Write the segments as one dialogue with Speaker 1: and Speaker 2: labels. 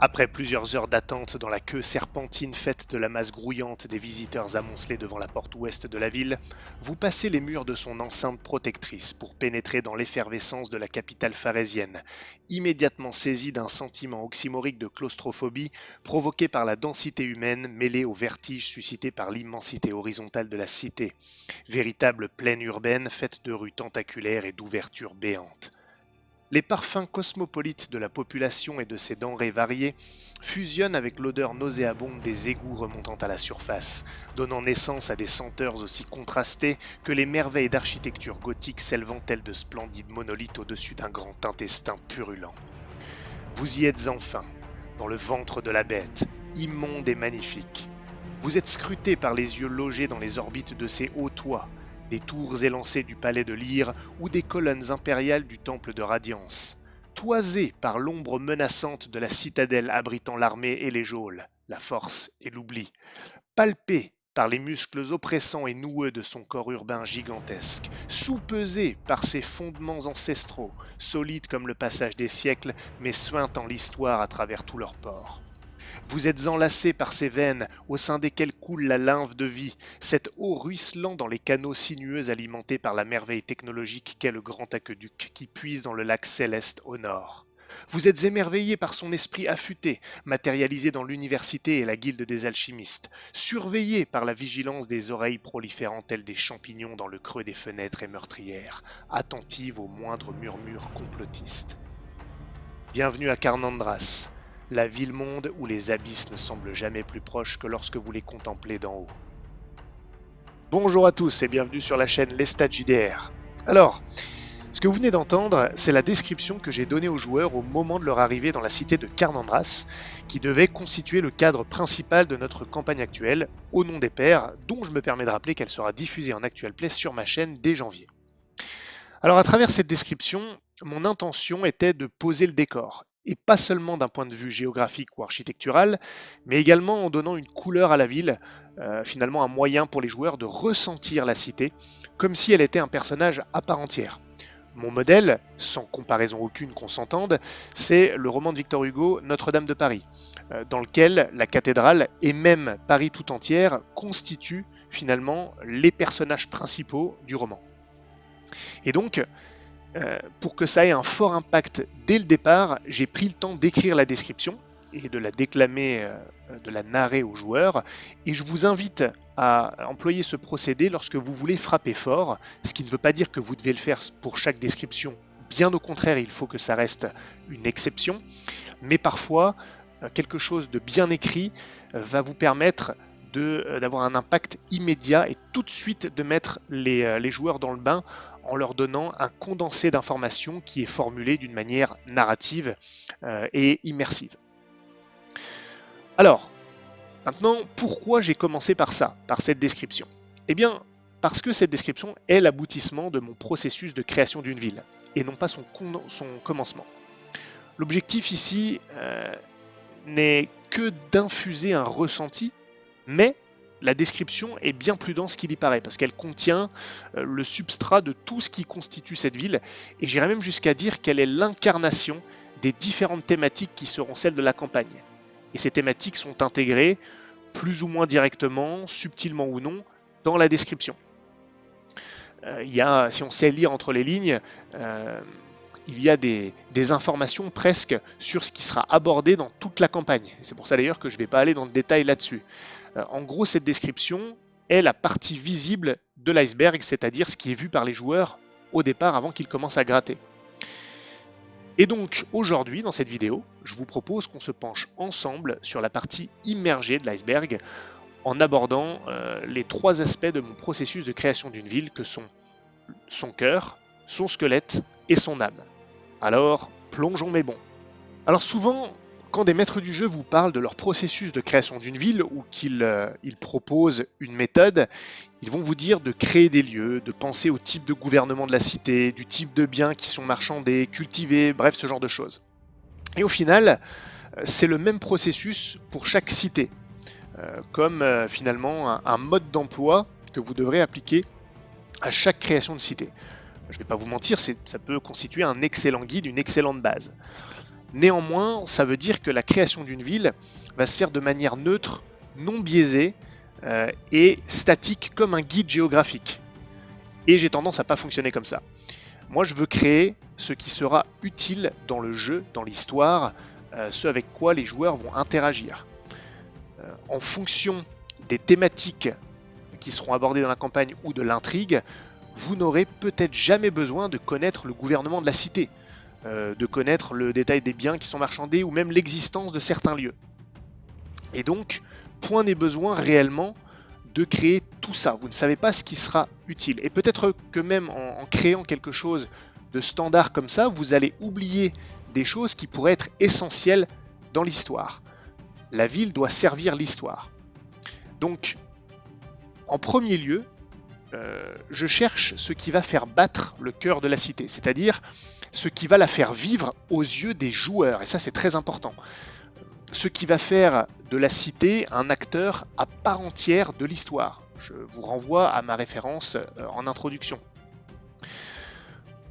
Speaker 1: Après plusieurs heures d'attente dans la queue serpentine faite de la masse grouillante des visiteurs amoncelés devant la porte ouest de la ville, vous passez les murs de son enceinte protectrice pour pénétrer dans l'effervescence de la capitale pharésienne, immédiatement saisi d'un sentiment oxymorique de claustrophobie provoqué par la densité humaine mêlée au vertige suscité par l'immensité horizontale de la cité, véritable plaine urbaine faite de rues tentaculaires et d'ouvertures béantes. Les parfums cosmopolites de la population et de ses denrées variées fusionnent avec l'odeur nauséabonde des égouts remontant à la surface, donnant naissance à des senteurs aussi contrastées que les merveilles d'architecture gothique s'élevant telles de splendides monolithes au-dessus d'un grand intestin purulent. Vous y êtes enfin, dans le ventre de la bête, immonde et magnifique. Vous êtes scruté par les yeux logés dans les orbites de ces hauts toits, des tours élancées du palais de Lyre ou des colonnes impériales du temple de Radiance, toisé par l'ombre menaçante de la citadelle abritant l'armée et les geôles, la force et l'oubli, palpé par les muscles oppressants et noueux de son corps urbain gigantesque, soupesé par ses fondements ancestraux, solides comme le passage des siècles, mais suintant l'histoire à travers tous leurs pores. Vous êtes enlacés par ces veines au sein desquelles coule la lymphe de vie, cette eau ruisselant dans les canaux sinueux alimentés par la merveille technologique qu'est le grand aqueduc qui puise dans le lac céleste au nord. Vous êtes émerveillés par son esprit affûté, matérialisé dans l'université et la guilde des alchimistes, surveillés par la vigilance des oreilles proliférant telles des champignons dans le creux des fenêtres et meurtrières, attentives aux moindres murmures complotistes. Bienvenue à Carnandras, la ville-monde où les abysses ne semblent jamais plus proches que lorsque vous les contemplez d'en haut. Bonjour à tous et bienvenue sur la chaîne Lestat JDR. Alors, ce que vous venez d'entendre, c'est la description que j'ai donnée aux joueurs au moment de leur arrivée dans la cité de Carnandras, qui devait constituer le cadre principal de notre campagne actuelle, Au nom des pères, dont je me permets de rappeler qu'elle sera diffusée en Actual Play sur ma chaîne dès janvier. Alors à travers cette description, mon intention était de poser le décor, et pas seulement d'un point de vue géographique ou architectural, mais également en donnant une couleur à la ville, finalement un moyen pour les joueurs de ressentir la cité, comme si elle était un personnage à part entière. Mon modèle, sans comparaison aucune qu'on s'entende, c'est le roman de Victor Hugo Notre-Dame de Paris, dans lequel la cathédrale et même Paris tout entière constituent finalement les personnages principaux du roman. Et donc, pour que ça ait un fort impact dès le départ, j'ai pris le temps d'écrire la description et de la déclamer, de la narrer aux joueurs. Et je vous invite à employer ce procédé lorsque vous voulez frapper fort, ce qui ne veut pas dire que vous devez le faire pour chaque description. Bien au contraire, il faut que ça reste une exception. Mais parfois, quelque chose de bien écrit va vous permettre d'avoir un impact immédiat et tout de suite de mettre les joueurs dans le bain en leur donnant un condensé d'informations qui est formulé d'une manière narrative et immersive. Alors, maintenant, pourquoi j'ai commencé par ça, par cette description? Eh bien, parce que cette description est l'aboutissement de mon processus de création d'une ville, et non pas son commencement. L'objectif ici n'est que d'infuser un ressenti, mais la description est bien plus dense qu'il y paraît, parce qu'elle contient le substrat de tout ce qui constitue cette ville, et j'irais même jusqu'à dire qu'elle est l'incarnation des différentes thématiques qui seront celles de la campagne. Et ces thématiques sont intégrées, plus ou moins directement, subtilement ou non, dans la description. Si on sait lire entre les lignes, il y a des informations presque sur ce qui sera abordé dans toute la campagne. C'est pour ça d'ailleurs que je ne vais pas aller dans le détail là-dessus. En gros, cette description est la partie visible de l'iceberg, c'est-à-dire ce qui est vu par les joueurs au départ avant qu'ils commencent à gratter. Et donc aujourd'hui, dans cette vidéo, je vous propose qu'on se penche ensemble sur la partie immergée de l'iceberg en abordant les trois aspects de mon processus de création d'une ville que sont son cœur, son squelette et son âme. Alors, plongeons mes bons. Alors souvent, quand des maîtres du jeu vous parlent de leur processus de création d'une ville ou qu'ils proposent une méthode, ils vont vous dire de créer des lieux, de penser au type de gouvernement de la cité, du type de biens qui sont marchandés, cultivés, bref, ce genre de choses. Et au final, c'est le même processus pour chaque cité, comme finalement un mode d'emploi que vous devrez appliquer à chaque création de cité. Je ne vais pas vous mentir, ça peut constituer un excellent guide, une excellente base. Néanmoins, ça veut dire que la création d'une ville va se faire de manière neutre, non biaisée et statique comme un guide géographique. Et j'ai tendance à pas fonctionner comme ça. Moi, je veux créer ce qui sera utile dans le jeu, dans l'histoire, ce avec quoi les joueurs vont interagir. En fonction des thématiques qui seront abordées dans la campagne ou de l'intrigue, vous n'aurez peut-être jamais besoin de connaître le gouvernement de la cité, de connaître le détail des biens qui sont marchandés ou même l'existence de certains lieux. Et donc, point n'est besoin réellement de créer tout ça. Vous ne savez pas ce qui sera utile. Et peut-être que même en créant quelque chose de standard comme ça, vous allez oublier des choses qui pourraient être essentielles dans l'histoire. La ville doit servir l'histoire. Donc, en premier lieu, je cherche ce qui va faire battre le cœur de la cité, c'est-à-dire ce qui va la faire vivre aux yeux des joueurs. Et ça, c'est très important. Ce qui va faire de la cité un acteur à part entière de l'histoire. Je vous renvoie à ma référence en introduction.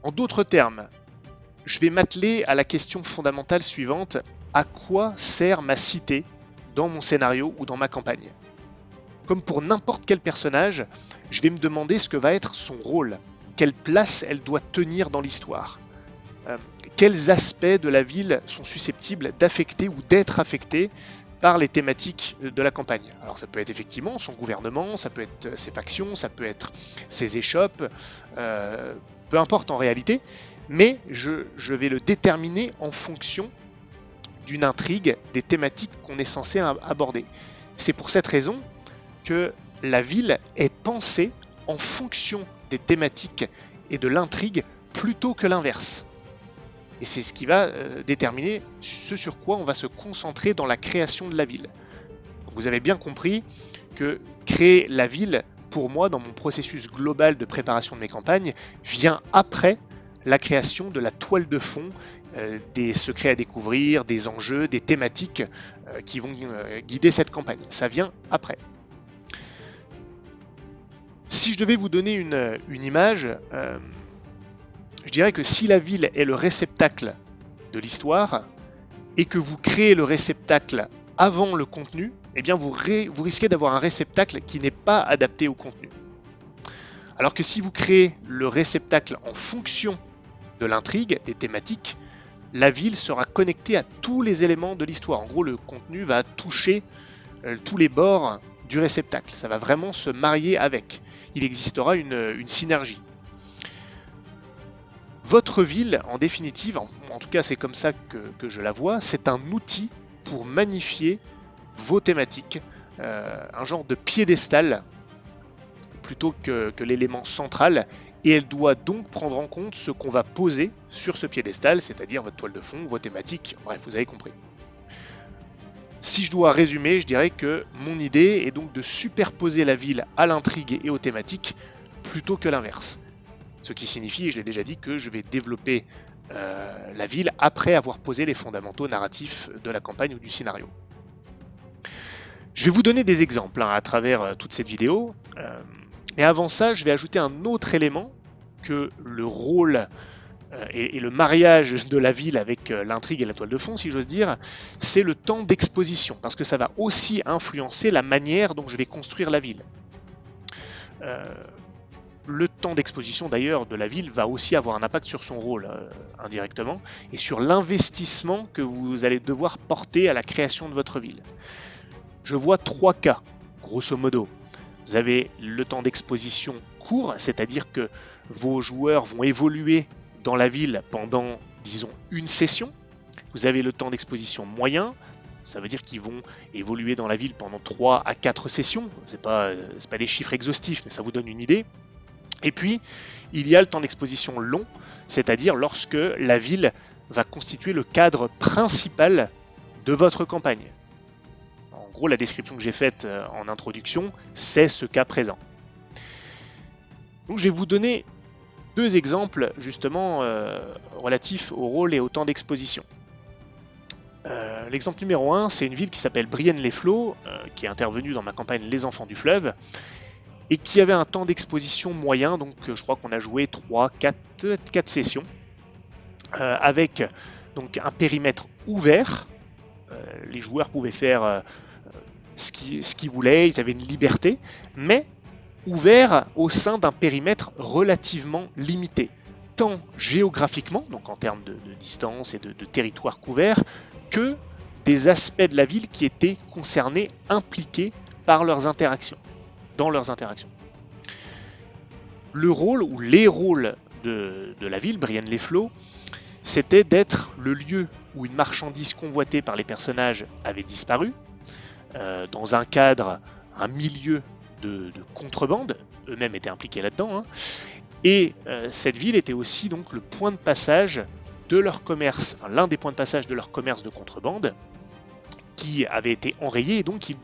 Speaker 1: En d'autres termes, je vais m'atteler à la question fondamentale suivante: à quoi sert ma cité dans mon scénario ou dans ma campagne? Comme pour n'importe quel personnage, je vais me demander ce que va être son rôle, quelle place elle doit tenir dans l'histoire. Quels aspects de la ville sont susceptibles d'affecter ou d'être affectés par les thématiques de la campagne. Alors ça peut être effectivement son gouvernement, ça peut être ses factions, ça peut être ses échoppes, peu importe en réalité, mais je vais le déterminer en fonction d'une intrigue, des thématiques qu'on est censé aborder. C'est pour cette raison que la ville est pensée en fonction des thématiques et de l'intrigue plutôt que l'inverse. Et c'est ce qui va déterminer ce sur quoi on va se concentrer dans la création de la ville. Vous avez bien compris que créer la ville, pour moi, dans mon processus global de préparation de mes campagnes, vient après la création de la toile de fond, des secrets à découvrir, des enjeux, des thématiques qui vont guider cette campagne. Ça vient après. Si je devais vous donner une image, je dirais que si la ville est le réceptacle de l'histoire et que vous créez le réceptacle avant le contenu, eh bien vous risquez d'avoir un réceptacle qui n'est pas adapté au contenu. Alors que si vous créez le réceptacle en fonction de l'intrigue, des thématiques, la ville sera connectée à tous les éléments de l'histoire. En gros, le contenu va toucher tous les bords du réceptacle. Ça va vraiment se marier avec. Il existera une synergie. Votre ville, en définitive, en tout cas c'est comme ça que je la vois, c'est un outil pour magnifier vos thématiques, un genre de piédestal plutôt que l'élément central, et elle doit donc prendre en compte ce qu'on va poser sur ce piédestal, c'est-à-dire votre toile de fond, vos thématiques, bref, vous avez compris. Si je dois résumer, je dirais que mon idée est donc de superposer la ville à l'intrigue et aux thématiques plutôt que l'inverse. Ce qui signifie, et je l'ai déjà dit, que je vais développer la ville après avoir posé les fondamentaux narratifs de la campagne ou du scénario. Je vais vous donner des exemples à travers toute cette vidéo. Et avant ça, je vais ajouter un autre élément que le rôle et le mariage de la ville avec l'intrigue et la toile de fond, si j'ose dire, c'est le temps d'exposition, parce que ça va aussi influencer la manière dont je vais construire la ville. Le temps d'exposition d'ailleurs de la ville va aussi avoir un impact sur son rôle indirectement et sur l'investissement que vous allez devoir porter à la création de votre ville. Je vois 3 cas, grosso modo. Vous avez le temps d'exposition court, c'est-à-dire que vos joueurs vont évoluer dans la ville pendant, disons, une session. Vous avez le temps d'exposition moyen, ça veut dire qu'ils vont évoluer dans la ville pendant 3 à 4 sessions. C'est pas des chiffres exhaustifs, mais ça vous donne une idée. Et puis, il y a le temps d'exposition long, c'est-à-dire lorsque la ville va constituer le cadre principal de votre campagne. En gros, la description que j'ai faite en introduction, c'est ce cas présent. Donc, je vais vous donner 2 exemples justement relatifs au rôle et au temps d'exposition. L'exemple numéro 1, c'est une ville qui s'appelle Brienne-les-Flots, qui est intervenue dans ma campagne Les Enfants du Fleuve, et qui avait un temps d'exposition moyen, donc je crois qu'on a joué 3-4 sessions, avec donc un périmètre ouvert. Les joueurs pouvaient faire ce qu'ils voulaient, ils avaient une liberté, mais ouvert au sein d'un périmètre relativement limité, tant géographiquement, donc en termes de distance et de territoire couvert, que des aspects de la ville qui étaient concernés, impliqués par leurs interactions, dans leurs interactions. Le rôle ou les rôles de la ville, Brienne-les-Flots, c'était d'être le lieu où une marchandise convoitée par les personnages avait disparu, dans un cadre, un milieu de contrebande, eux-mêmes étaient impliqués là-dedans, hein. Et cette ville était aussi donc le point de passage de leur commerce, enfin, l'un des points de passage de leur commerce de contrebande, qui avait été enrayé, et donc ils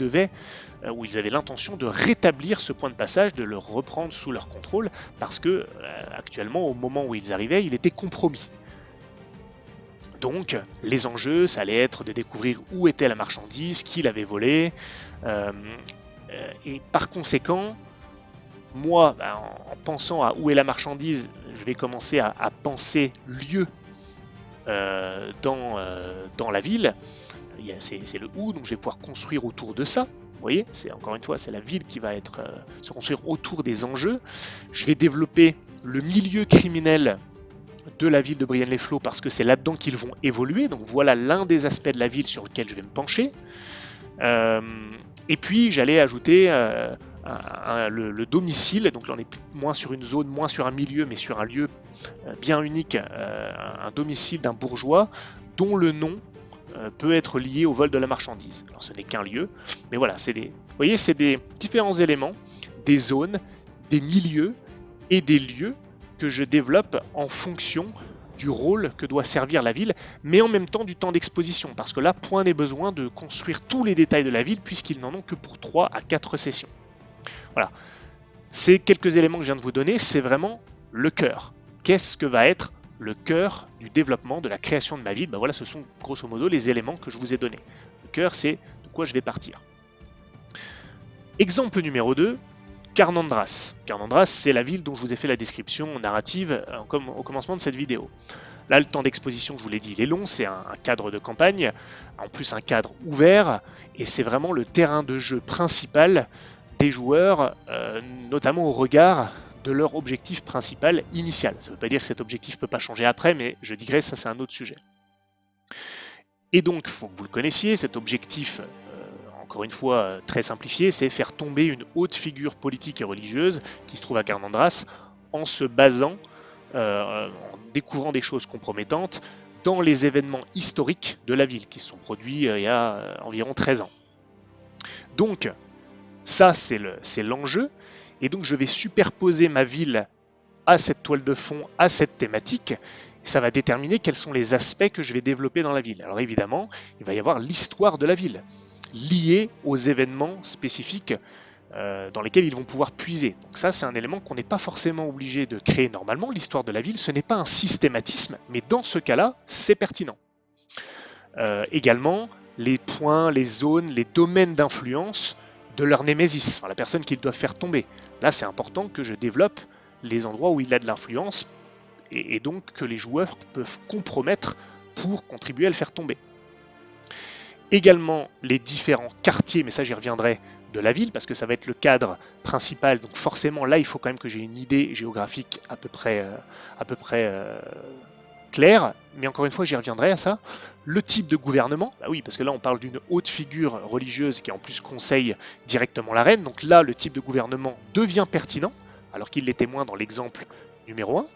Speaker 1: avaient l'intention de rétablir ce point de passage, de le reprendre sous leur contrôle, parce que actuellement, au moment où ils arrivaient, il était compromis. Donc, les enjeux, ça allait être de découvrir où était la marchandise, qui l'avait volée, et par conséquent, moi, en pensant à où est la marchandise, je vais commencer à penser lieu dans la ville. C'est le où, donc je vais pouvoir construire autour de ça. Vous voyez, encore une fois, c'est la ville qui va se construire autour des enjeux. Je vais développer le milieu criminel de la ville de Brienne-les-Flots parce que c'est là-dedans qu'ils vont évoluer. Donc voilà l'un des aspects de la ville sur lequel je vais me pencher. Et puis j'allais ajouter le domicile. Donc là on est moins sur une zone, moins sur un milieu, mais sur un lieu bien unique, un domicile d'un bourgeois dont le nom peut être lié au vol de la marchandise. Alors ce n'est qu'un lieu, mais voilà, vous voyez, c'est des différents éléments, des zones, des milieux et des lieux que je développe en fonction du rôle que doit servir la ville, mais en même temps du temps d'exposition, parce que là, point n'est besoin de construire tous les détails de la ville, puisqu'ils n'en ont que pour 3 à 4 sessions. Voilà. Ces quelques éléments que je viens de vous donner, c'est vraiment le cœur. Qu'est-ce que va être le cœur du développement, de la création de ma ville? Voilà, ce sont grosso modo les éléments que je vous ai donnés. Le cœur, c'est de quoi je vais partir. Exemple numéro 2, Carnandras. Carnandras, c'est la ville dont je vous ai fait la description narrative au commencement de cette vidéo. Là, le temps d'exposition, je vous l'ai dit, il est long, c'est un cadre de campagne, en plus un cadre ouvert, et c'est vraiment le terrain de jeu principal des joueurs, notamment au regard de leur objectif principal initial. Ça ne veut pas dire que cet objectif ne peut pas changer après, mais je dirais ça c'est un autre sujet. Et donc, il faut que vous le connaissiez, cet objectif, encore une fois très simplifié, c'est faire tomber une haute figure politique et religieuse qui se trouve à Carnandras en se basant, en découvrant des choses compromettantes dans les événements historiques de la ville qui se sont produits il y a environ 13 ans. Donc, ça c'est l'enjeu, et donc je vais superposer ma ville à cette toile de fond, à cette thématique, et ça va déterminer quels sont les aspects que je vais développer dans la ville. Alors évidemment, il va y avoir l'histoire de la ville, liée aux événements spécifiques dans lesquels ils vont pouvoir puiser. Donc ça, c'est un élément qu'on n'est pas forcément obligé de créer normalement. L'histoire de la ville, ce n'est pas un systématisme, mais dans ce cas-là, c'est pertinent. Également, les points, les zones, les domaines d'influence de leur némésis, enfin, la personne qu'ils doivent faire tomber. Là, c'est important que je développe les endroits où il a de l'influence et donc que les joueurs peuvent compromettre pour contribuer à le faire tomber. Également les différents quartiers, mais ça j'y reviendrai, de la ville, parce que ça va être le cadre principal, donc forcément là il faut quand même que j'ai une idée géographique à peu près claire, mais encore une fois j'y reviendrai à ça. Le type de gouvernement, bah oui, parce que là on parle d'une haute figure religieuse qui en plus conseille directement la reine, donc là le type de gouvernement devient pertinent, alors qu'il l'était moins dans l'exemple numéro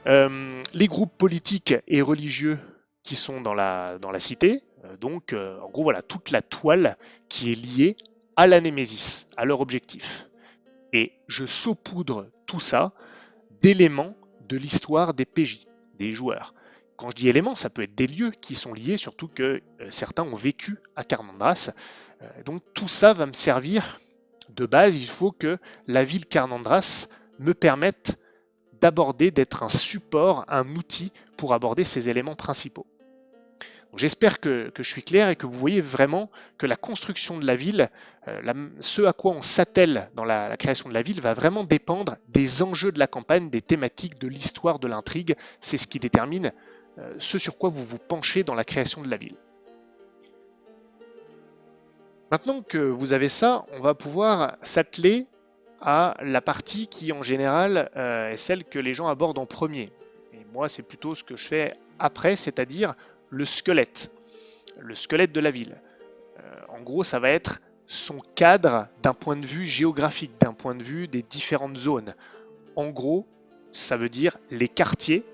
Speaker 1: 1. Les groupes politiques et religieux qui sont dans la cité, donc en gros voilà toute la toile qui est liée à la Némésis, à leur objectif. Et je saupoudre tout ça d'éléments de l'histoire des PJ, des joueurs. Quand je dis éléments, ça peut être des lieux qui sont liés, surtout que certains ont vécu à Carnandras. Donc tout ça va me servir de base. Il faut que la ville Carnandras me permette d'aborder, d'être un support, un outil pour aborder ces éléments principaux. J'espère que je suis clair et que vous voyez vraiment que la construction de la ville, ce à quoi on s'attelle dans la création de la ville, va vraiment dépendre des enjeux de la campagne, des thématiques, de l'histoire, de l'intrigue. C'est ce qui détermine ce sur quoi vous vous penchez dans la création de la ville. Maintenant que vous avez ça, on va pouvoir s'atteler à la partie qui en général est celle que les gens abordent en premier. Et moi, c'est plutôt ce que je fais après, c'est-à-dire le squelette de la ville. En gros, ça va être son cadre d'un point de vue géographique, d'un point de vue des différentes zones. En gros, ça veut dire les quartiers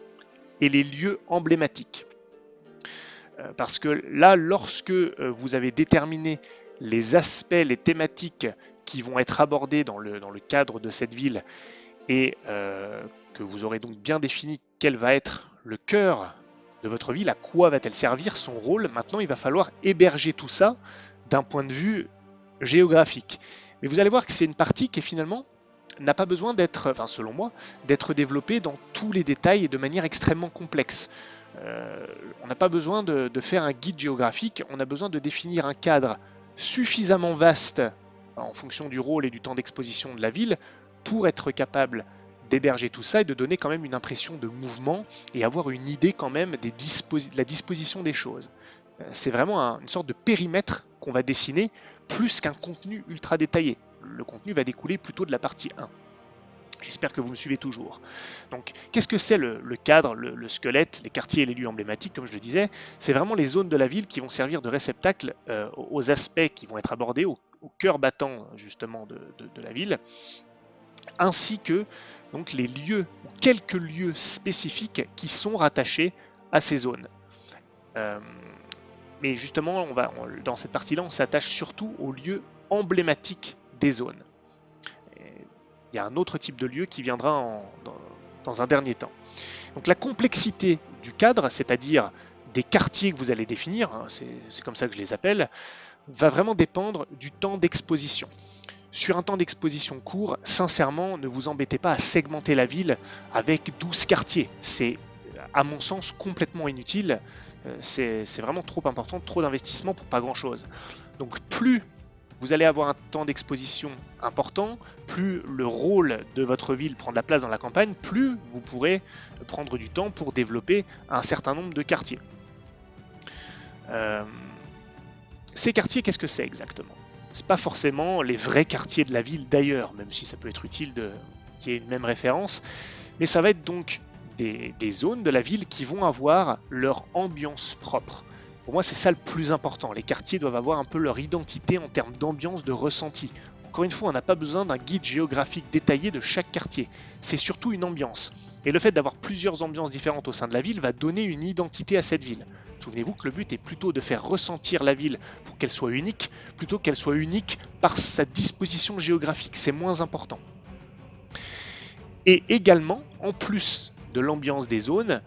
Speaker 1: et les lieux emblématiques. Parce que là, lorsque vous avez déterminé les aspects, les thématiques qui vont être abordés dans le cadre de cette ville et que vous aurez donc bien défini quel va être le cœur de votre ville, à quoi va-t-elle servir, son rôle, maintenant il va falloir héberger tout ça d'un point de vue géographique. Mais vous allez voir que c'est une partie qui finalement n'a pas besoin d'être, enfin selon moi, d'être développée dans tous les détails et de manière extrêmement complexe. On n'a pas besoin de faire un guide géographique, on a besoin de définir un cadre suffisamment vaste en fonction du rôle et du temps d'exposition de la ville pour être capable d'héberger tout ça et de donner quand même une impression de mouvement et avoir une idée quand même de la disposition des choses. C'est vraiment une sorte de périmètre qu'on va dessiner plus qu'un contenu ultra détaillé. Le contenu va découler plutôt de la partie 1. J'espère que vous me suivez toujours. Donc, qu'est-ce que c'est le cadre, le squelette, les quartiers et les lieux emblématiques, comme je le disais? C'est vraiment les zones de la ville qui vont servir de réceptacle aux aspects qui vont être abordés, au cœur battant justement de la ville, ainsi que donc les lieux, ou quelques lieux spécifiques qui sont rattachés à ces zones. Mais justement, dans cette partie-là, on s'attache surtout aux lieux emblématiques des zones. Il y a un autre type de lieu qui viendra dans un dernier temps. Donc la complexité du cadre, c'est-à-dire des quartiers que vous allez définir, hein, c'est comme ça que je les appelle, va vraiment dépendre du temps d'exposition. Sur un temps d'exposition court, sincèrement, ne vous embêtez pas à segmenter la ville avec 12 quartiers. C'est, à mon sens, complètement inutile. C'est vraiment trop important, trop d'investissement pour pas grand-chose. Donc plus vous allez avoir un temps d'exposition important, plus le rôle de votre ville prend de la place dans la campagne, plus vous pourrez prendre du temps pour développer un certain nombre de quartiers. Ces quartiers, qu'est-ce que c'est exactement? C'est pas forcément les vrais quartiers de la ville d'ailleurs, même si ça peut être utile qu'il y ait une même référence, mais ça va être donc des zones de la ville qui vont avoir leur ambiance propre. Pour moi, c'est ça le plus important. Les quartiers doivent avoir un peu leur identité en termes d'ambiance, de ressenti. Encore une fois, on n'a pas besoin d'un guide géographique détaillé de chaque quartier. C'est surtout une ambiance. Et le fait d'avoir plusieurs ambiances différentes au sein de la ville va donner une identité à cette ville. Souvenez-vous que le but est plutôt de faire ressentir la ville pour qu'elle soit unique, plutôt qu'elle soit unique par sa disposition géographique. C'est moins important. Et également, en plus de l'ambiance des zones,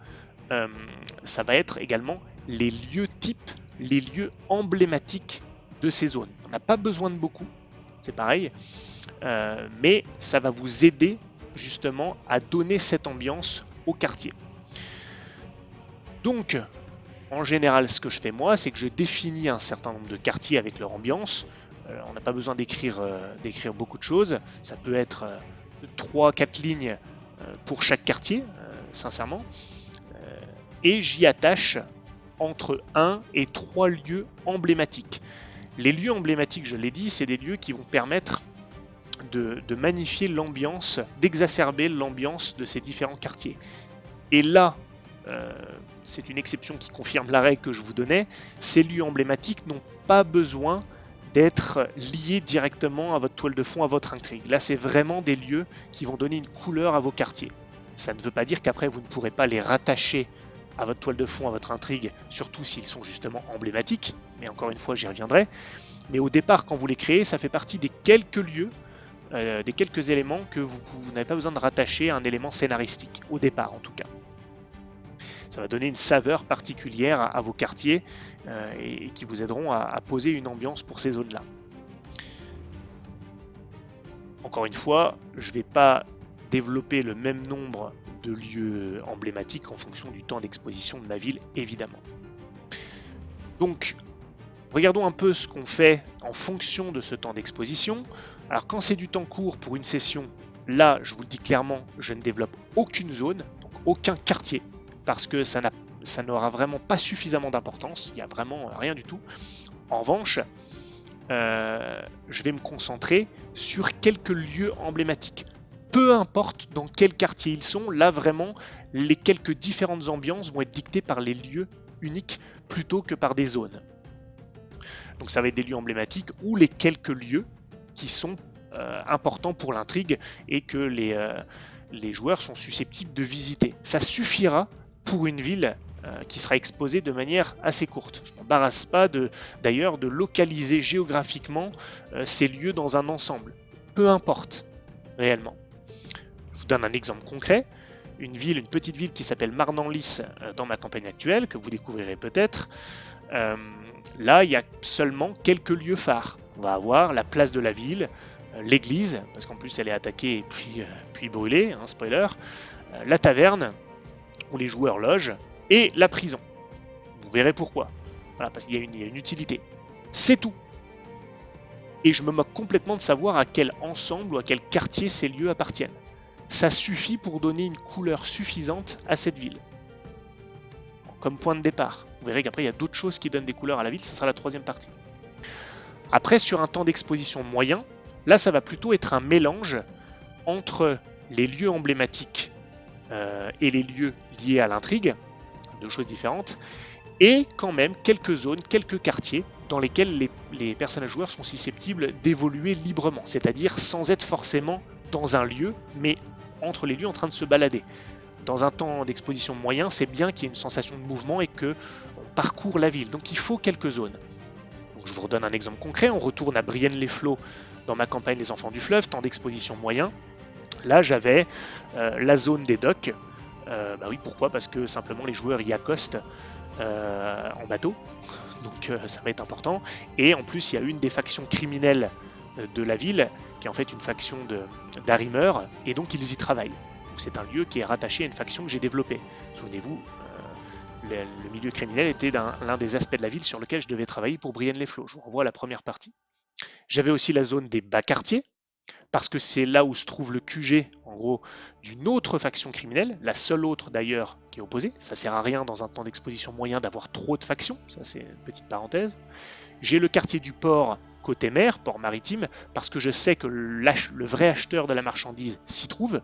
Speaker 1: ça va être également les lieux types, les lieux emblématiques de ces zones. On n'a pas besoin de beaucoup, c'est pareil, mais ça va vous aider justement à donner cette ambiance au quartier. Donc, en général, ce que je fais moi, c'est que je définis un certain nombre de quartiers avec leur ambiance. On n'a pas besoin d'écrire beaucoup de choses. Ça peut être 3-4 lignes pour chaque quartier, sincèrement. Et j'y attache entre 1 et 3 lieux emblématiques. Les lieux emblématiques, je l'ai dit, c'est des lieux qui vont permettre de magnifier l'ambiance, d'exacerber l'ambiance de ces différents quartiers. Et là, c'est une exception qui confirme la règle que je vous donnais, ces lieux emblématiques n'ont pas besoin d'être liés directement à votre toile de fond, à votre intrigue. Là, c'est vraiment des lieux qui vont donner une couleur à vos quartiers. Ça ne veut pas dire qu'après, vous ne pourrez pas les rattacher à votre toile de fond, à votre intrigue, surtout s'ils sont justement emblématiques, mais encore une fois, j'y reviendrai. Mais au départ, quand vous les créez, ça fait partie des quelques lieux, des quelques éléments que vous n'avez pas besoin de rattacher à un élément scénaristique, au départ en tout cas. Ça va donner une saveur particulière à vos quartiers et qui vous aideront à poser une ambiance pour ces zones-là. Encore une fois, je ne vais pas développer le même nombre de lieux emblématiques en fonction du temps d'exposition de ma ville, évidemment. Donc, regardons un peu ce qu'on fait en fonction de ce temps d'exposition. Alors, quand c'est du temps court pour une session, là, je vous le dis clairement, je ne développe aucune zone, donc aucun quartier, parce que ça n'a ça n'aura vraiment pas suffisamment d'importance, il n'y a vraiment rien du tout. En revanche, je vais me concentrer sur quelques lieux emblématiques. Peu importe dans quel quartier ils sont, là vraiment, les quelques différentes ambiances vont être dictées par les lieux uniques plutôt que par des zones. Donc ça va être des lieux emblématiques ou les quelques lieux qui sont importants pour l'intrigue et que les joueurs sont susceptibles de visiter. Ça suffira pour une ville qui sera exposée de manière assez courte. Je ne m'embarrasse pas d'ailleurs de localiser géographiquement ces lieux dans un ensemble. Peu importe, réellement. Je vous donne un exemple concret. Une petite ville qui s'appelle Marnanlis dans ma campagne actuelle, que vous découvrirez peut-être. Là, il y a seulement quelques lieux phares. On va avoir la place de la ville, l'église, parce qu'en plus elle est attaquée et puis brûlée, hein, spoiler, la taverne, où les joueurs logent, et la prison. Vous verrez pourquoi. Voilà, parce qu'il y a une utilité. C'est tout. Et je me moque complètement de savoir à quel ensemble ou à quel quartier ces lieux appartiennent. Ça suffit pour donner une couleur suffisante à cette ville. Comme point de départ. Vous verrez qu'après il y a d'autres choses qui donnent des couleurs à la ville, ce sera la troisième partie. Après, sur un temps d'exposition moyen, là ça va plutôt être un mélange entre les lieux emblématiques et les lieux liés à l'intrigue, deux choses différentes, et quand même quelques zones, quelques quartiers dans lesquels les personnages joueurs sont susceptibles d'évoluer librement, c'est-à-dire sans être forcément dans un lieu, mais entre les lieux en train de se balader. Dans un temps d'exposition moyen, c'est bien qu'il y ait une sensation de mouvement et qu'on parcourt la ville, donc il faut quelques zones. Donc je vous redonne un exemple concret, on retourne à Brienne-les-Flots dans ma campagne Les Enfants du Fleuve, temps d'exposition moyen. Là j'avais la zone des docks. Bah oui, pourquoi? Parce que simplement les joueurs y accostent en bateau, donc ça va être important. Et en plus il y a une des factions criminelles de la ville, qui est en fait une faction d'arrimeurs, et donc ils y travaillent. Donc c'est un lieu qui est rattaché à une faction que j'ai développée. Souvenez-vous, le milieu criminel était l'un des aspects de la ville sur lequel je devais travailler pour Brienne-les-Flots. Je vous renvoie à la première partie. J'avais aussi la zone des bas quartiers, parce que c'est là où se trouve le QG, en gros, d'une autre faction criminelle, la seule autre d'ailleurs qui est opposée. Ça sert à rien dans un temps d'exposition moyen d'avoir trop de factions, ça c'est une petite parenthèse. J'ai le quartier du port côté mer, port maritime, parce que je sais que le vrai acheteur de la marchandise s'y trouve.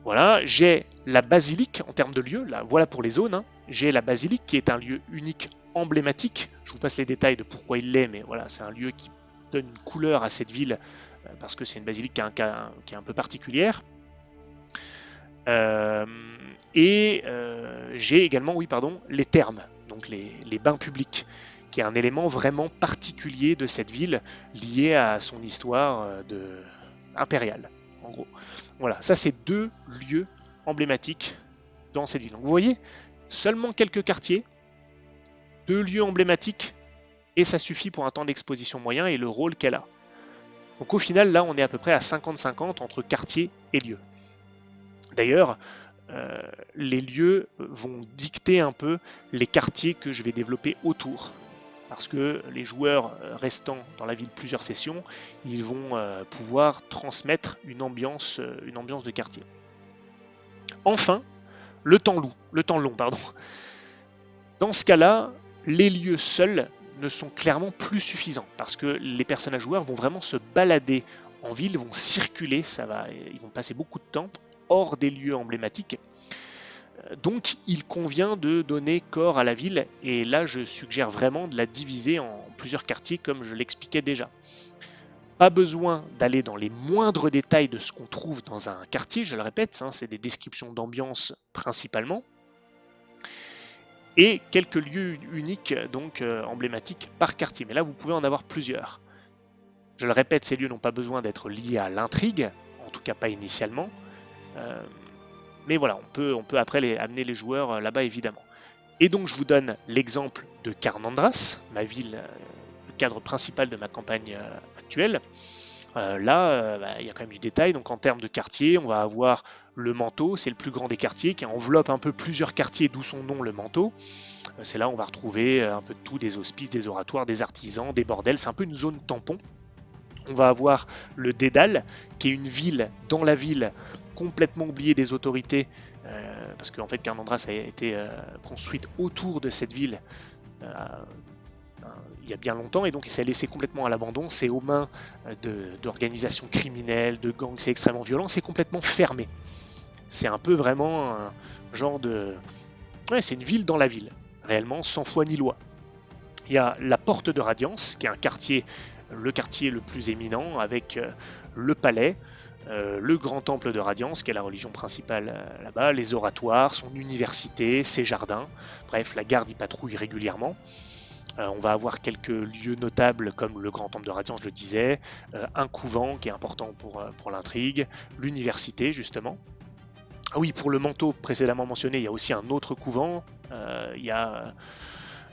Speaker 1: Voilà, j'ai la basilique en termes de lieu, là, voilà pour les zones, hein. J'ai la basilique qui est un lieu unique emblématique. Je vous passe les détails de pourquoi il l'est, mais voilà, c'est un lieu qui donne une couleur à cette ville parce que c'est une basilique qui est un peu particulière. J'ai également, oui, pardon, les thermes, donc les bains publics, qui est un élément vraiment particulier de cette ville lié à son histoire impériale, en gros. Voilà, ça c'est deux lieux emblématiques dans cette ville. Donc vous voyez, seulement quelques quartiers, deux lieux emblématiques, et ça suffit pour un temps d'exposition moyen et le rôle qu'elle a. Donc au final, là, on est à peu près à 50-50 entre quartier et lieu. D'ailleurs, les lieux vont dicter un peu les quartiers que je vais développer autour. Parce que les joueurs restant dans la ville plusieurs sessions, ils vont pouvoir transmettre une ambiance de quartier. Enfin, le temps long. Dans ce cas-là, les lieux seuls ne sont clairement plus suffisants parce que les personnages joueurs vont vraiment se balader en ville, vont circuler, ils vont passer beaucoup de temps hors des lieux emblématiques. Donc il convient de donner corps à la ville et là je suggère vraiment de la diviser en plusieurs quartiers comme je l'expliquais déjà. Pas besoin d'aller dans les moindres détails de ce qu'on trouve dans un quartier, je le répète, hein, c'est des descriptions d'ambiance principalement. Et quelques lieux uniques, donc emblématiques par quartier. Mais là, vous pouvez en avoir plusieurs. Je le répète, ces lieux n'ont pas besoin d'être liés à l'intrigue, en tout cas pas initialement. Mais voilà, on peut après amener les joueurs là-bas, évidemment. Et donc, je vous donne l'exemple de Carnandras, ma ville, le cadre principal de ma campagne actuelle. Là, il y a quand même du détail. Donc en termes de quartier, on va avoir le manteau, c'est le plus grand des quartiers, qui enveloppe un peu plusieurs quartiers, d'où son nom, le manteau. C'est là où on va retrouver un peu de tout, des hospices, des oratoires, des artisans, des bordels. C'est un peu une zone tampon. On va avoir le Dédale, qui est une ville dans la ville, complètement oublié des autorités, parce qu'en fait Carnandras a été construite autour de cette ville il y a bien longtemps, et donc il s'est laissé complètement à l'abandon. C'est aux mains d'organisations criminelles, de gangs, c'est extrêmement violent, c'est complètement fermé. C'est un peu vraiment un genre de... Ouais, c'est une ville dans la ville, réellement sans foi ni loi. Il y a la Porte de Radiance, qui est un quartier, le quartier le plus éminent, avec le palais, le grand temple de Radiance, qui est la religion principale là-bas, les oratoires, son université, ses jardins. Bref, la garde y patrouille régulièrement. On va avoir quelques lieux notables comme le grand temple de Radiance, je le disais, un couvent qui est important pour l'intrigue, l'université justement. Ah oui, pour le manteau précédemment mentionné, il y a aussi un autre couvent, il y a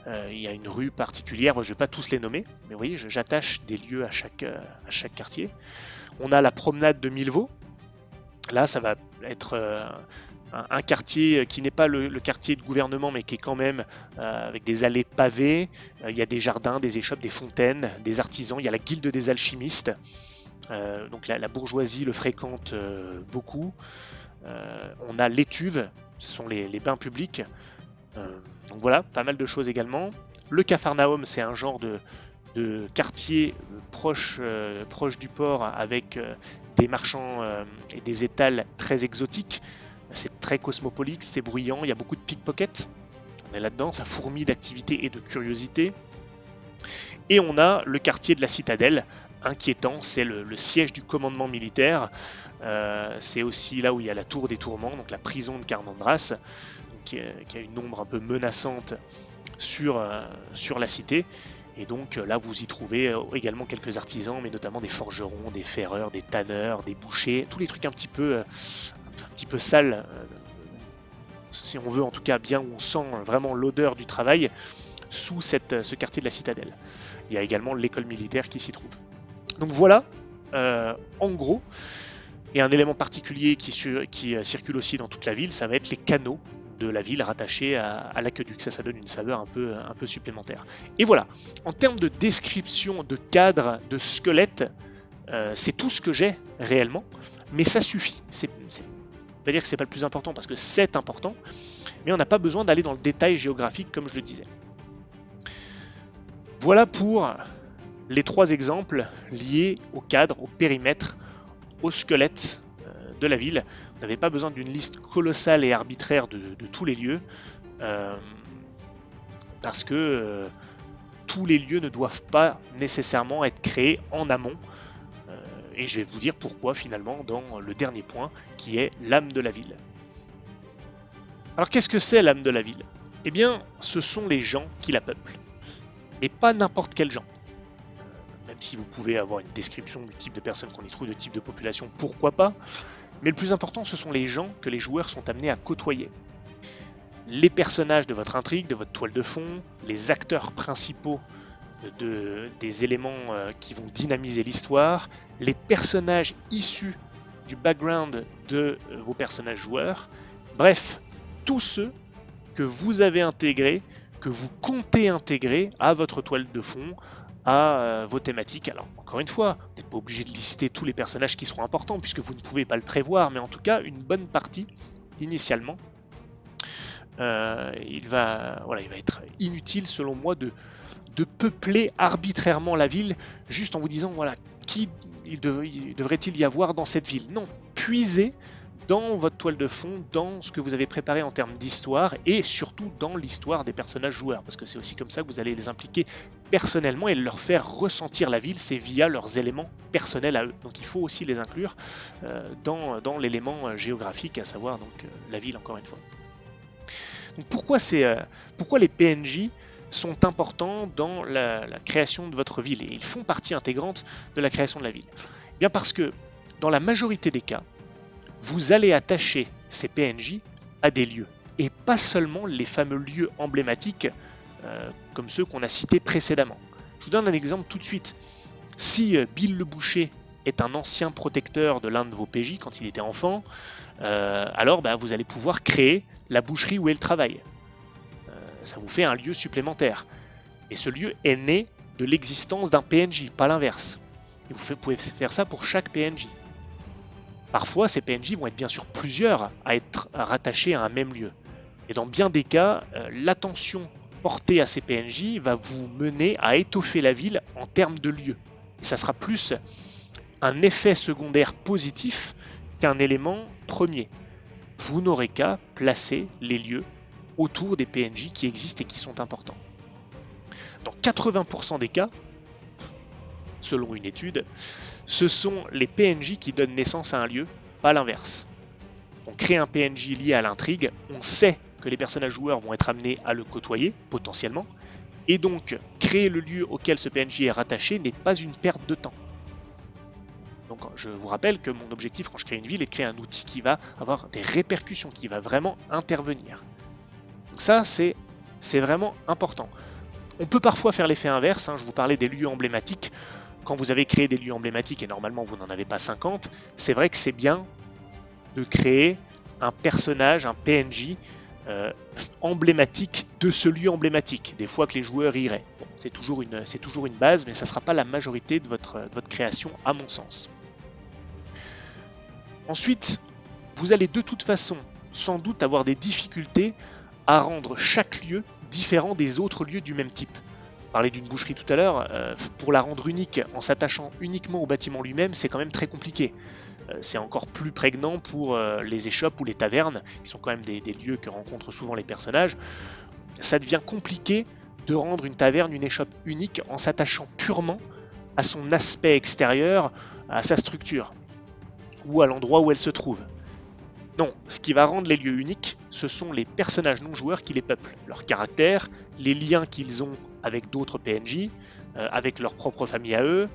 Speaker 1: une rue particulière, moi, je ne vais pas tous les nommer, mais vous voyez, j'attache des lieux à chaque quartier. On a la promenade de Milvaux, là ça va être un quartier qui n'est pas le quartier de gouvernement, mais qui est quand même avec des allées pavées, il y a des jardins, des échoppes, des fontaines, des artisans, il y a la guilde des alchimistes, donc la bourgeoisie le fréquente beaucoup. On a l'étuve, ce sont les bains publics, donc voilà, pas mal de choses également. Le Capharnaüm, c'est un genre de quartier proche du port avec des marchands et des étals très exotiques. C'est très cosmopolite, c'est bruyant, il y a beaucoup de pickpockets. On est là-dedans, ça fourmille d'activités et de curiosité. Et on a le quartier de la Citadelle, inquiétant, c'est le siège du commandement militaire. C'est aussi là où il y a la tour des tourments, donc la prison de Carnandras, qui a une ombre un peu menaçante sur la cité. Et donc là, vous y trouvez également quelques artisans, mais notamment des forgerons, des ferreurs, des tanneurs, des bouchers, tous les trucs un petit peu sales, si on veut en tout cas bien, où on sent vraiment l'odeur du travail sous ce quartier de la Citadelle. Il y a également l'école militaire qui s'y trouve. Donc voilà, en gros, et un élément particulier qui circule aussi dans toute la ville, ça va être les canaux de la ville rattachés à l'aqueduc. Ça donne une saveur un peu supplémentaire. Et voilà, en termes de description, de cadre, de squelette, c'est tout ce que j'ai réellement, mais ça suffit. On va dire que c'est pas le plus important parce que c'est important, mais on n'a pas besoin d'aller dans le détail géographique comme je le disais. Voilà pour les 3 exemples liés au cadre, au périmètre, au squelette de la ville. Vous n'avez pas besoin d'une liste colossale et arbitraire de tous les lieux, parce que tous les lieux ne doivent pas nécessairement être créés en amont. Et je vais vous dire pourquoi finalement dans le dernier point, qui est l'âme de la ville. Alors qu'est-ce que c'est l'âme de la ville? Eh bien, ce sont les gens qui la peuplent. Mais pas n'importe quels gens. Même si vous pouvez avoir une description du type de personnes qu'on y trouve, de type de population, pourquoi pas. Mais le plus important, ce sont les gens que les joueurs sont amenés à côtoyer. Les personnages de votre intrigue, de votre toile de fond, les acteurs principaux des éléments qui vont dynamiser l'histoire, les personnages issus du background de vos personnages joueurs, bref, tous ceux que vous avez intégrés, que vous comptez intégrer à votre toile de fond, à vos thématiques. Alors, encore une fois, vous n'êtes pas obligé de lister tous les personnages qui seront importants, puisque vous ne pouvez pas le prévoir, mais en tout cas, une bonne partie, initialement, il va être inutile, selon moi, de peupler arbitrairement la ville, juste en vous disant, voilà, qui devrait-il y avoir dans cette ville? Non, puisez dans votre toile de fond, dans ce que vous avez préparé en termes d'histoire, et surtout dans l'histoire des personnages joueurs, parce que c'est aussi comme ça que vous allez les impliquer personnellement et leur faire ressentir la ville, c'est via leurs éléments personnels à eux. Donc il faut aussi les inclure dans l'élément géographique, à savoir donc la ville, encore une fois. Donc pourquoi les PNJ sont importants dans la création de votre ville, et ils font partie intégrante de la création de la ville? Bien parce que dans la majorité des cas, vous allez attacher ces PNJ à des lieux, et pas seulement les fameux lieux emblématiques comme ceux qu'on a cités précédemment. Je vous donne un exemple tout de suite. Si Bill le boucher est un ancien protecteur de l'un de vos PJ quand il était enfant, alors vous allez pouvoir créer la boucherie où il travaille. Ça vous fait un lieu supplémentaire. Et ce lieu est né de l'existence d'un PNJ, pas l'inverse. Et vous pouvez faire ça pour chaque PNJ. Parfois, ces PNJ vont être bien sûr plusieurs à être rattachés à un même lieu. Et dans bien des cas, l'attention portée à ces PNJ va vous mener à étoffer la ville en termes de lieux. Et ça sera plus un effet secondaire positif qu'un élément premier. Vous n'aurez qu'à placer les lieux autour des PNJ qui existent et qui sont importants. Dans 80% des cas, selon une étude, ce sont les PNJ qui donnent naissance à un lieu, pas l'inverse. On crée un PNJ lié à l'intrigue, on sait que les personnages joueurs vont être amenés à le côtoyer, potentiellement, et donc créer le lieu auquel ce PNJ est rattaché n'est pas une perte de temps. Donc je vous rappelle que mon objectif quand je crée une ville est de créer un outil qui va avoir des répercussions, qui va vraiment intervenir. Donc ça, c'est vraiment important. On peut parfois faire l'effet inverse, je vous parlais des lieux emblématiques. Quand vous avez créé des lieux emblématiques, et normalement vous n'en avez pas 50, c'est vrai que c'est bien de créer un personnage, un PNJ emblématique de ce lieu emblématique, des fois que les joueurs iraient. Bon, c'est toujours une base, mais ça ne sera pas la majorité de votre création, à mon sens. Ensuite, vous allez de toute façon sans doute avoir des difficultés à rendre chaque lieu différent des autres lieux du même type. On parlait d'une boucherie tout à l'heure, pour la rendre unique en s'attachant uniquement au bâtiment lui-même, c'est quand même très compliqué. C'est encore plus prégnant pour les échoppes ou les tavernes, qui sont quand même des lieux que rencontrent souvent les personnages. Ça devient compliqué de rendre une taverne, une échoppe unique en s'attachant purement à son aspect extérieur, à sa structure, ou à l'endroit où elle se trouve. Non, ce qui va rendre les lieux uniques, ce sont les personnages non joueurs qui les peuplent, leur caractère, les liens qu'ils ont avec d'autres PNJ, avec leur propre famille à eux,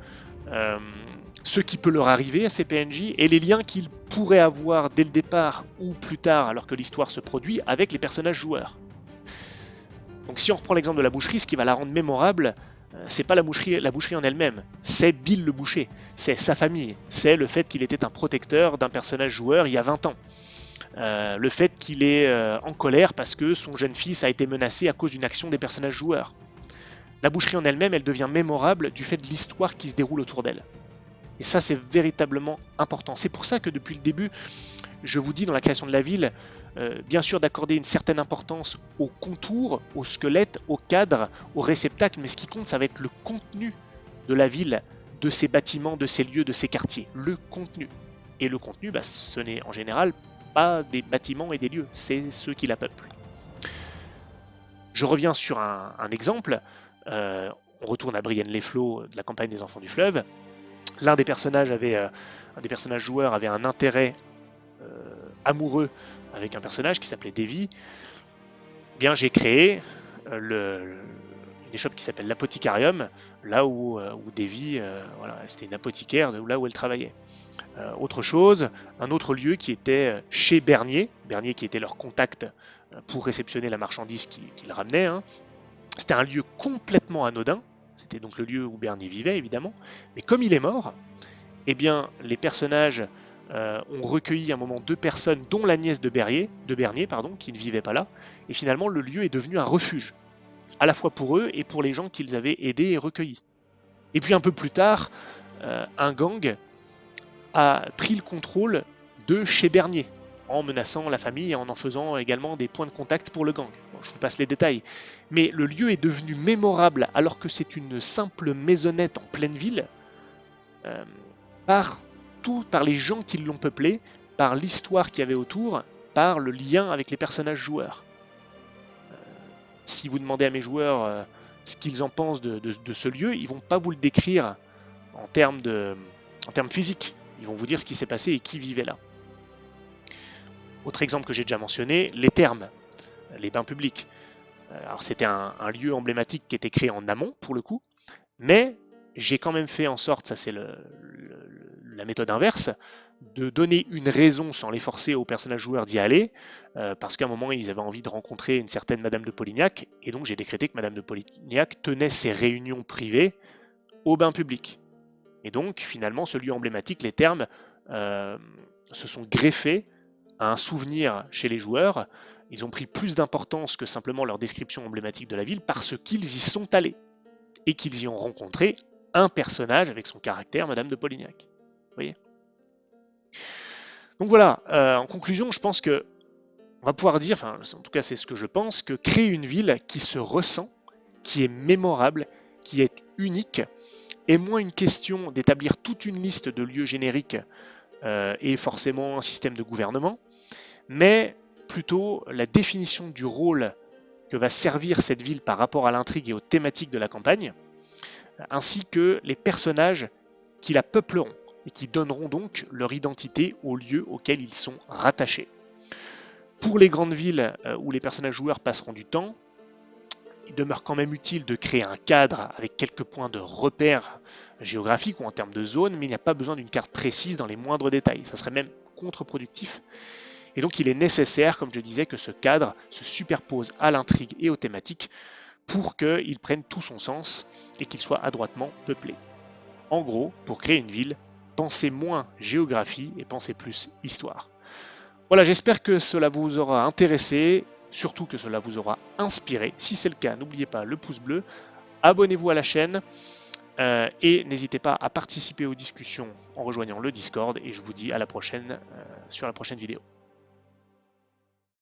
Speaker 1: ce qui peut leur arriver à ces PNJ, et les liens qu'ils pourraient avoir dès le départ ou plus tard alors que l'histoire se produit avec les personnages joueurs. Donc si on reprend l'exemple de la boucherie, ce qui va la rendre mémorable, c'est pas la boucherie en elle-même, c'est Bill le boucher, c'est sa famille, c'est le fait qu'il était un protecteur d'un personnage joueur il y a 20 ans. Le fait qu'il est en colère parce que son jeune fils a été menacé à cause d'une action des personnages joueurs. La boucherie en elle-même, elle devient mémorable du fait de l'histoire qui se déroule autour d'elle. Et ça, c'est véritablement important. C'est pour ça que depuis le début, je vous dis dans la création de la ville, bien sûr d'accorder une certaine importance au contour, au squelette, au cadre, au réceptacle, mais ce qui compte, ça va être le contenu de la ville, de ses bâtiments, de ses lieux, de ses quartiers. Le contenu. Et le contenu, ce n'est en général pas des bâtiments et des lieux, c'est ceux qui la peuplent. Je reviens sur un exemple. On retourne à Brienne-les-Flots de la campagne des Enfants du Fleuve. L'un des personnages joueurs avait un intérêt amoureux avec un personnage qui s'appelait Davy. Bien, j'ai créé une échoppe qui s'appelle l'Apothicarium, là où Davy, c'était une apothicaire, là où elle travaillait. Autre chose, un autre lieu qui était chez Bernier qui était leur contact pour réceptionner la marchandise qu'ils ramenaient. C'était un lieu complètement anodin, c'était donc le lieu où Bernier vivait évidemment, mais comme il est mort, eh bien les personnages ont recueilli à un moment 2 personnes, dont la nièce de Bernier, qui ne vivait pas là, et finalement le lieu est devenu un refuge, à la fois pour eux et pour les gens qu'ils avaient aidés et recueillis. Et puis un peu plus tard, un gang a pris le contrôle de chez Bernier, en menaçant la famille et en faisant également des points de contact pour le gang. Bon, je vous passe les détails. Mais le lieu est devenu mémorable alors que c'est une simple maisonnette en pleine ville, par les gens qui l'ont peuplé, par l'histoire qu'il y avait autour, par le lien avec les personnages joueurs. Si vous demandez à mes joueurs ce qu'ils en pensent de ce lieu, ils ne vont pas vous le décrire en termes physiques. Ils vont vous dire ce qui s'est passé et qui vivait là. Autre exemple que j'ai déjà mentionné, les thermes, les bains publics. Alors c'était un lieu emblématique qui était créé en amont pour le coup, mais j'ai quand même fait en sorte, ça c'est la méthode inverse, de donner une raison sans les forcer aux personnages joueurs d'y aller, parce qu'à un moment ils avaient envie de rencontrer une certaine Madame de Polignac, et donc j'ai décrété que Madame de Polignac tenait ses réunions privées au bain public. Et donc finalement ce lieu emblématique, les thermes, se sont greffés à un souvenir chez les joueurs. Ils ont pris plus d'importance que simplement leur description emblématique de la ville parce qu'ils y sont allés et qu'ils y ont rencontré un personnage avec son caractère, Madame de Polignac. Vous voyez ? Donc voilà, en conclusion, je pense que on va pouvoir dire, enfin en tout cas c'est ce que je pense, que créer une ville qui se ressent, qui est mémorable, qui est unique, est moins une question d'établir toute une liste de lieux génériques et forcément un système de gouvernement, mais plutôt la définition du rôle que va servir cette ville par rapport à l'intrigue et aux thématiques de la campagne, ainsi que les personnages qui la peupleront et qui donneront donc leur identité aux lieux auxquels ils sont rattachés. Pour les grandes villes où les personnages joueurs passeront du temps, il demeure quand même utile de créer un cadre avec quelques points de repère géographiques ou en termes de zone, mais il n'y a pas besoin d'une carte précise dans les moindres détails. Ça serait même contre-productif. Et donc il est nécessaire, comme je disais, que ce cadre se superpose à l'intrigue et aux thématiques pour qu'il prenne tout son sens et qu'il soit adroitement peuplé. En gros, pour créer une ville, pensez moins géographie et pensez plus histoire. Voilà, j'espère que cela vous aura intéressé, surtout que cela vous aura inspiré. Si c'est le cas, n'oubliez pas le pouce bleu, abonnez-vous à la chaîne et n'hésitez pas à participer aux discussions en rejoignant le Discord et je vous dis à la prochaine sur la prochaine vidéo.